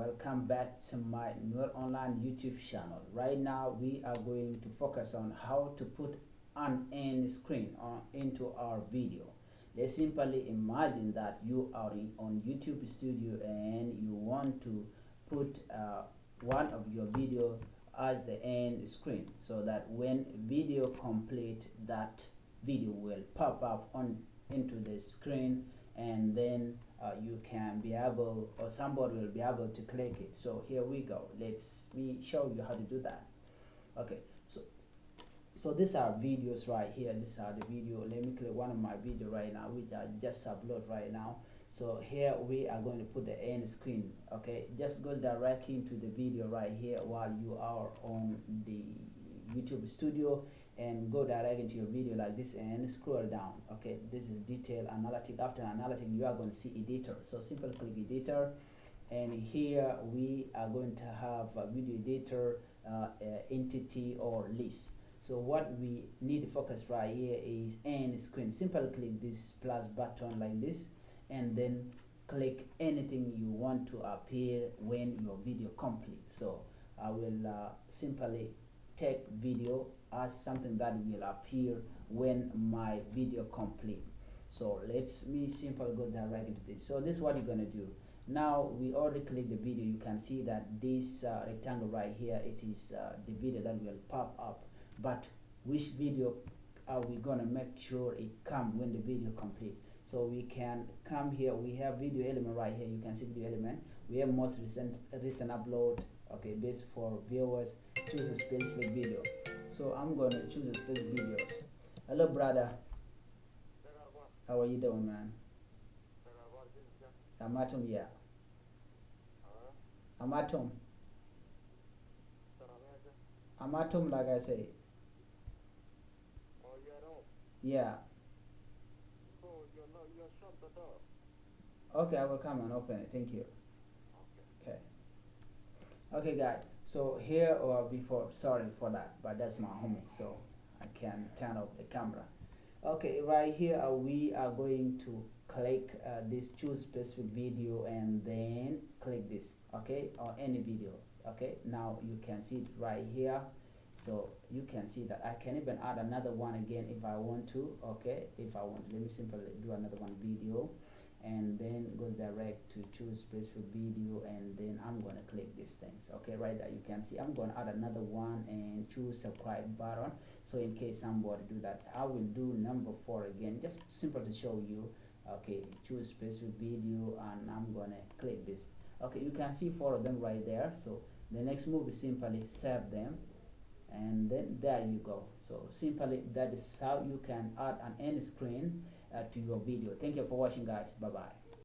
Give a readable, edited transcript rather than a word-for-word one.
welcome back to my Nuer online YouTube channel. Right now we are going to focus on how to put an end screen into our video. Let's simply imagine that you are on YouTube studio and you want to put one of your video as the end screen, so that when video complete, that video will pop up on into the screen, and then you can be able, or somebody will be able to click it. So here we go. Let's me show you how to do that. Okay, so these are videos right here. These are the video. Let me click one of my video right now, which I just upload right now. So here we are going to put the end screen. Okay, just go directly into the video right here while you are on the YouTube studio, and go direct into your video like this and scroll down. Okay, this is detail analytic. After analytic, you are going to see editor. So simply click editor, and here we are going to have a video editor, entity or list. So what we need to focus right here is end screen. Simply click this plus button like this, and then click anything you want to appear when your video complete. So I will simply take video as something that will appear when my video complete. So let's me simply go direct into this. So this is what you're gonna do. Now we already click the video. You can see that this rectangle right here, it is the video that will pop up. But which video are we gonna make sure it come when the video complete? So we can come here. We have video element right here. You can see video element. We have most recent upload. Okay, base for viewers. Choose a specific video. So I'm gonna choose a specific videos. Hello, brother. How are you doing, man? I'm at home, yeah. I'm at home. I'm at home, like I say. Yeah. Okay, I will come and open it. Thank you. Okay. Okay, guys. So here, or before, sorry for that, but that's my homie, so I can turn off the camera. Okay, right here we are going to click this choose specific video, and then click this. Okay, or any video. Okay, now you can see it right here. So you can see that I can even add another one again if I want to. Okay, if I want, let me simply do another one video, and then go direct to choose specific video, and then I'm gonna click these things. Okay, right there you can see I'm gonna add another one and choose subscribe button. So in case somebody do that, I will do number 4 again, just simple to show you. Okay, choose specific video, and I'm gonna click this. Okay, you can see 4 of them right there. So the next move is simply save them, and then there you go. So simply that is how you can add an end screen to your video. Thank you for watching, guys. Bye bye.